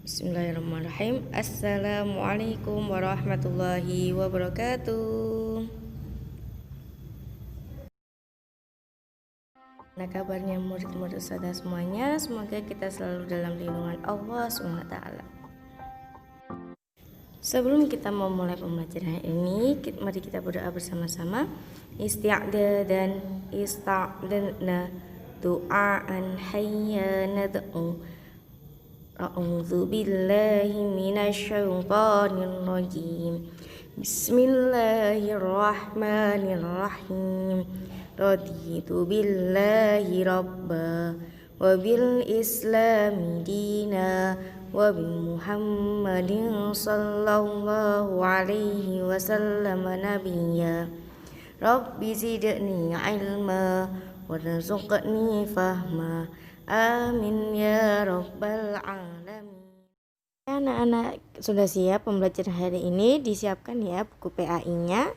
Bismillahirrahmanirrahim. Assalamualaikum warahmatullahi wabarakatuh. Nah, kabarnya murid-murid Ustazah semuanya, semoga kita selalu dalam lindungan Allah SWT. Sebelum kita memulai pembelajaran ini, mari kita berdoa bersama-sama. Isti'da dan ista'dana du'aan hayya nad'u. A'udzu billahi minasyaitonir rajim. Bismillahirrahmanirrahim. Raditu billahi rabba wa bil islami dina wa bi Muhammadin sallallahu alaihi wasallam nabiyya. Rabbi zidni ilma warzuqni fahma. Amin ya rabbal alamin. Anak-anak sudah siap pembelajaran hari ini? Disiapkan ya buku PAI-nya.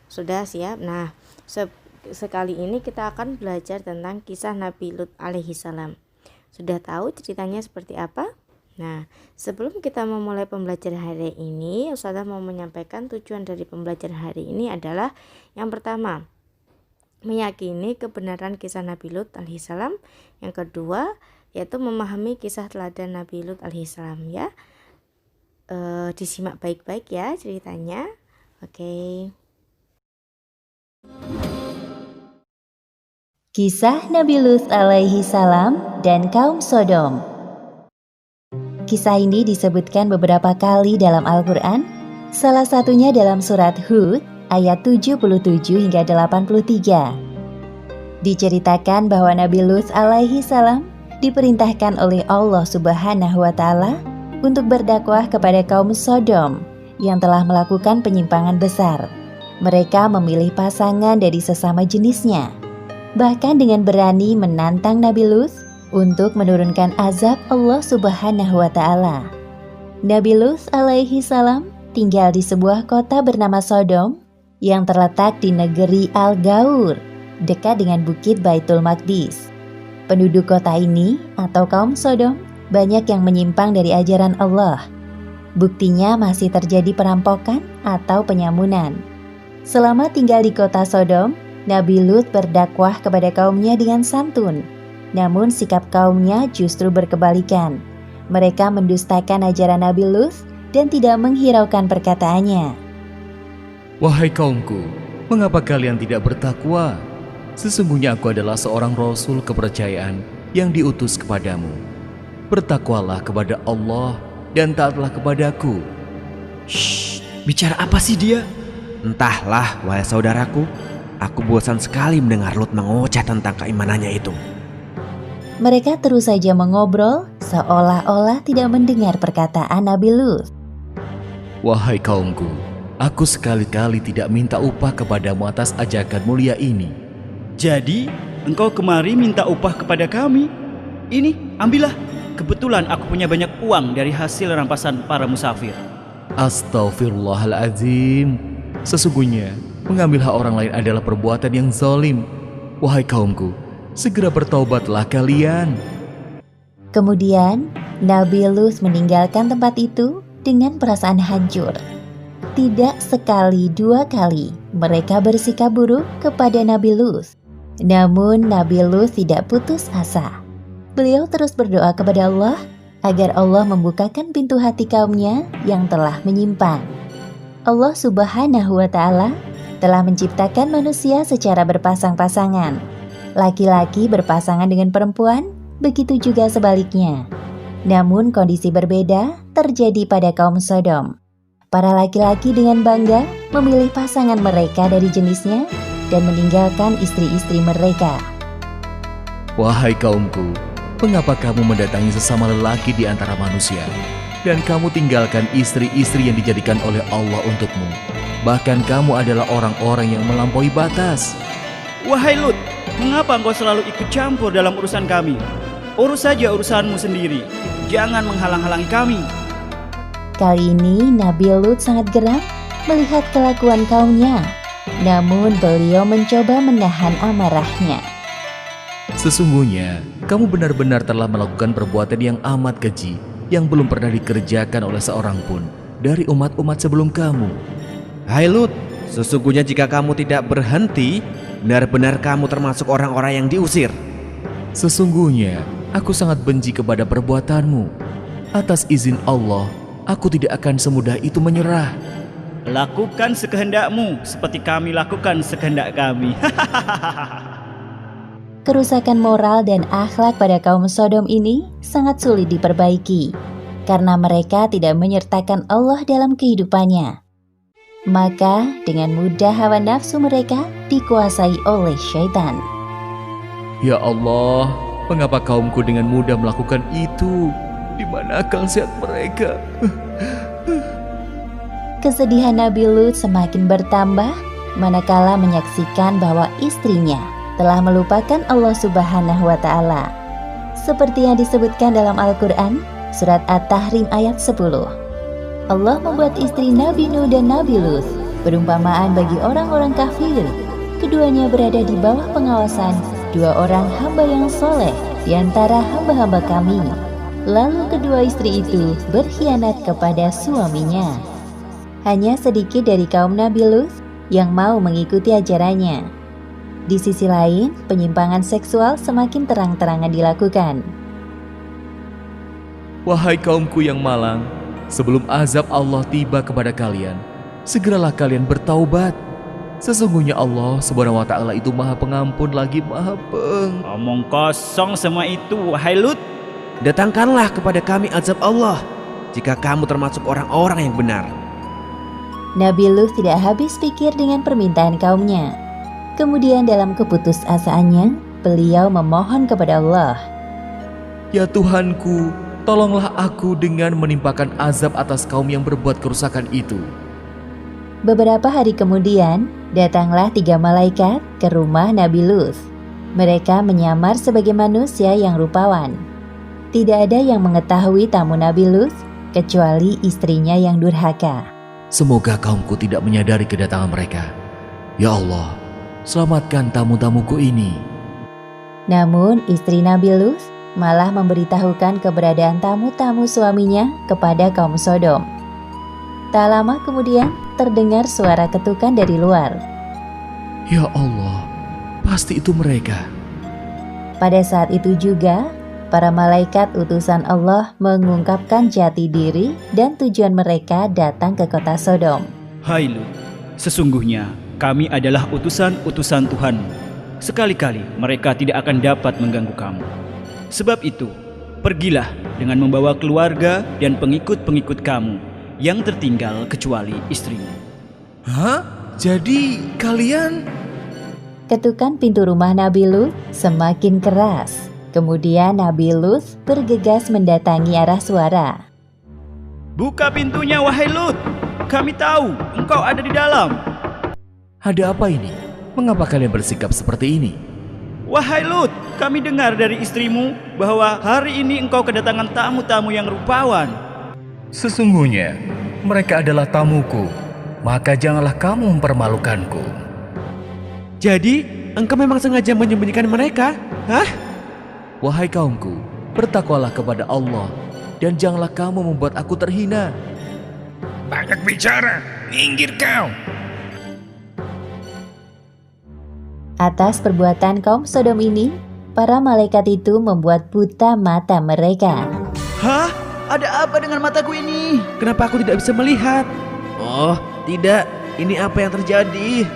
Sudah siap? Nah, sekali ini kita akan belajar tentang kisah Nabi Lut alaihi salam. Sudah tahu ceritanya seperti apa? Nah, sebelum kita memulai pembelajaran hari ini, Ustazah mau menyampaikan tujuan dari pembelajaran hari ini adalah yang pertama, meyakini kebenaran kisah Nabi Lut alaihissalam. Yang kedua, yaitu memahami kisah teladan Nabi Lut alaihissalam ya. Disimak baik-baik ya ceritanya. Oke. Kisah Nabi Lut alaihissalam dan kaum Sodom. Kisah ini disebutkan beberapa kali dalam Al-Quran, salah satunya dalam surat Hud ayat 77 hingga 83. Diceritakan bahwa Nabi Lut alaihi salam diperintahkan oleh Allah Subhanahu wa taala untuk berdakwah kepada kaum Sodom yang telah melakukan penyimpangan besar. Mereka memilih pasangan dari sesama jenisnya, bahkan dengan berani menantang Nabi Lut untuk menurunkan azab Allah Subhanahu wa taala. Nabi Lut alaihi salam tinggal di sebuah kota bernama Sodom yang terletak di negeri Al-Gaur, dekat dengan bukit Baitul Maqdis. Penduduk kota ini atau kaum Sodom banyak yang menyimpang dari ajaran Allah. Buktinya masih terjadi perampokan atau penyamunan. Selama tinggal di kota Sodom, Nabi Lut berdakwah kepada kaumnya dengan santun. Namun sikap kaumnya justru berkebalikan. Mereka mendustakan ajaran Nabi Lut dan tidak menghiraukan perkataannya. Wahai kaumku, mengapa kalian tidak bertakwa? Sesungguhnya aku adalah seorang rasul kepercayaan yang diutus kepadamu. Bertakwalah kepada Allah dan taatlah kepadaku. Shh, bicara apa sih dia? Entahlah, wahai saudaraku, aku bosan sekali mendengar Lut mengoceh tentang keimanannya itu. Mereka terus saja mengobrol seolah-olah tidak mendengar perkataan Nabi Lut. Wahai kaumku, aku sekali-kali tidak minta upah kepadamu atas ajakan mulia ini. Jadi, engkau kemari minta upah kepada kami? Ini, ambillah. Kebetulan aku punya banyak uang dari hasil rampasan para musafir. Astaghfirullahaladzim. Sesungguhnya, mengambil hak orang lain adalah perbuatan yang zalim. Wahai kaumku, segera bertaubatlah kalian. Kemudian, Nabi Lut meninggalkan tempat itu dengan perasaan hancur. Tidak sekali dua kali mereka bersikap buruk kepada Nabi Lut. Namun Nabi Lut tidak putus asa. Beliau terus berdoa kepada Allah agar Allah membukakan pintu hati kaumnya yang telah menyimpang. Allah Subhanahu wa taala telah menciptakan manusia secara berpasang-pasangan. Laki-laki berpasangan dengan perempuan, begitu juga sebaliknya. Namun kondisi berbeda terjadi pada kaum Sodom. Para laki-laki dengan bangga memilih pasangan mereka dari jenisnya dan meninggalkan istri-istri mereka. Wahai kaumku, mengapa kamu mendatangi sesama lelaki di antara manusia, dan kamu tinggalkan istri-istri yang dijadikan oleh Allah untukmu? Bahkan kamu adalah orang-orang yang melampaui batas. Wahai Lut, mengapa engkau selalu ikut campur dalam urusan kami? Urus saja urusanmu sendiri. Jangan menghalang-halangi kami. Kali ini Nabi Lut sangat geram melihat kelakuan kaumnya. Namun beliau mencoba menahan amarahnya. Sesungguhnya, kamu benar-benar telah melakukan perbuatan yang amat keji, yang belum pernah dikerjakan oleh seorang pun dari umat-umat sebelum kamu. Hai Lut, sesungguhnya jika kamu tidak berhenti, benar-benar kamu termasuk orang-orang yang diusir. Sesungguhnya aku sangat benci kepada perbuatanmu. Atas izin Allah, aku tidak akan semudah itu menyerah. Lakukan sekehendakmu seperti kami lakukan sekehendak kami. Kerusakan moral dan akhlak pada kaum Sodom ini sangat sulit diperbaiki karena mereka tidak menyertakan Allah dalam kehidupannya. Maka dengan mudah hawa nafsu mereka dikuasai oleh syaitan. Ya Allah, mengapa kaumku dengan mudah melakukan itu? Di mana akal sehat mereka? Kesedihan Nabi Lut semakin bertambah manakala menyaksikan bahwa istrinya telah melupakan Allah Subhanahu wa Ta'ala. Seperti yang disebutkan dalam Al-Quran, Surat At-Tahrim ayat 10. Allah membuat istri Nabi Nuh dan Nabi Lut perumpamaan bagi orang-orang kafir. Keduanya berada di bawah pengawasan dua orang hamba yang soleh di antara hamba-hamba kami. Lalu kedua istri itu berkhianat kepada suaminya. Hanya sedikit dari kaum Nabi Lut yang mau mengikuti ajarannya. Di sisi lain, penyimpangan seksual semakin terang-terangan dilakukan. Wahai kaumku yang malang, sebelum azab Allah tiba kepada kalian, segeralah kalian bertaubat. Sesungguhnya Allah Subhanahu wa Ta'ala itu Maha Pengampun lagi Maha Omong kosong semua itu, wahai Lut. Datangkanlah kepada kami azab Allah jika kamu termasuk orang-orang yang benar. Nabi Lut tidak habis pikir dengan permintaan kaumnya. Kemudian dalam keputusasaannya, beliau memohon kepada Allah. Ya Tuhanku, tolonglah aku dengan menimpakan azab atas kaum yang berbuat kerusakan itu. Beberapa hari kemudian, datanglah 3 malaikat ke rumah Nabi Lut. Mereka menyamar sebagai manusia yang rupawan. Tidak ada yang mengetahui tamu Nabi Lut kecuali istrinya yang durhaka. Semoga kaumku tidak menyadari kedatangan mereka. Ya Allah, selamatkan tamu-tamuku ini. Namun istri Nabi Lut malah memberitahukan keberadaan tamu-tamu suaminya kepada kaum Sodom. Tak lama kemudian terdengar suara ketukan dari luar. Ya Allah, pasti itu mereka. Pada saat itu juga, para malaikat utusan Allah mengungkapkan jati diri dan tujuan mereka datang ke kota Sodom. Hai Lut, sesungguhnya kami adalah utusan-utusan Tuhan. Sekali-kali mereka tidak akan dapat mengganggu kamu. Sebab itu, pergilah dengan membawa keluarga dan pengikut-pengikut kamu yang tertinggal kecuali istrimu. Hah? Jadi kalian... Ketukan pintu rumah Nabi Lut semakin keras. Kemudian Nabi Lut bergegas mendatangi arah suara. Buka pintunya, wahai Lut. Kami tahu engkau ada di dalam. Ada apa ini? Mengapa kalian bersikap seperti ini? Wahai Lut, kami dengar dari istrimu bahwa hari ini engkau kedatangan tamu-tamu yang rupawan. Sesungguhnya mereka adalah tamuku, maka janganlah kamu mempermalukanku. Jadi, engkau memang sengaja menyembunyikan mereka? Hah? Wahai kaumku, bertakwalah kepada Allah dan janganlah kamu membuat aku terhina. Banyak bicara, minggir kau. Atas perbuatan kaum Sodom ini, para malaikat itu membuat buta mata mereka. Hah? Ada apa dengan mataku ini? Kenapa aku tidak bisa melihat? Oh, tidak. Ini apa yang terjadi?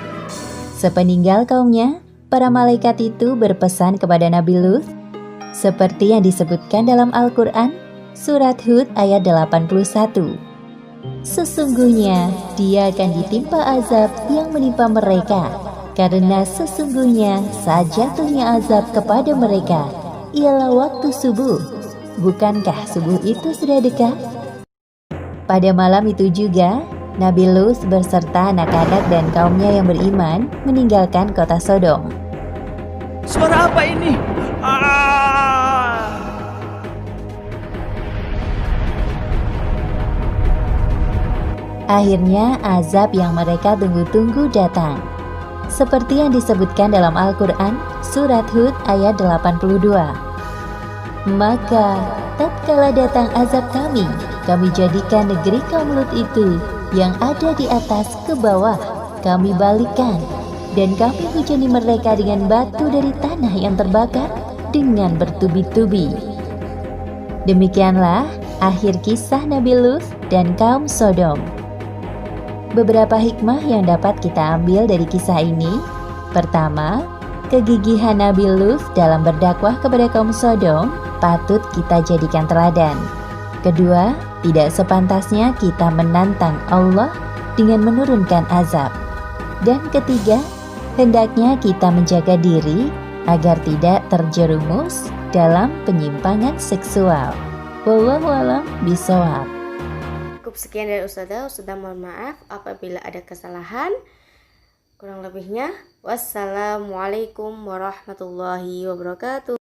Sepeninggal kaumnya, para malaikat itu berpesan kepada Nabi Lut seperti yang disebutkan dalam Al-Quran, Surat Hud ayat 81. Sesungguhnya dia akan ditimpa azab yang menimpa mereka, karena sesungguhnya saat jatuhnya azab kepada mereka ialah waktu subuh. Bukankah subuh itu sudah dekat? Pada malam itu juga, Nabi Lut beserta anak-anak dan kaumnya yang beriman meninggalkan kota Sodom. Suara apa ini? Akhirnya azab yang mereka tunggu-tunggu datang. Seperti yang disebutkan dalam Al-Quran, Surat Hud ayat 82. Maka tatkala datang azab kami jadikan negeri kaum Lut itu yang ada di atas ke bawah, kami balikan, dan kami hujani mereka dengan batu dari tanah yang terbakar dengan bertubi-tubi. Demikianlah akhir kisah Nabi Lut dan kaum Sodom. Beberapa hikmah yang dapat kita ambil dari kisah ini. Pertama, kegigihan Nabi Lut dalam berdakwah kepada kaum Sodom patut kita jadikan teladan. Kedua, tidak sepantasnya kita menantang Allah dengan menurunkan azab. Dan ketiga, hendaknya kita menjaga diri agar tidak terjerumus dalam penyimpangan seksual. Wallahu a'lam bishawab. Cukup sekian dari Ustazah mohon maaf apabila ada kesalahan. Kurang lebihnya, wassalamualaikum warahmatullahi wabarakatuh.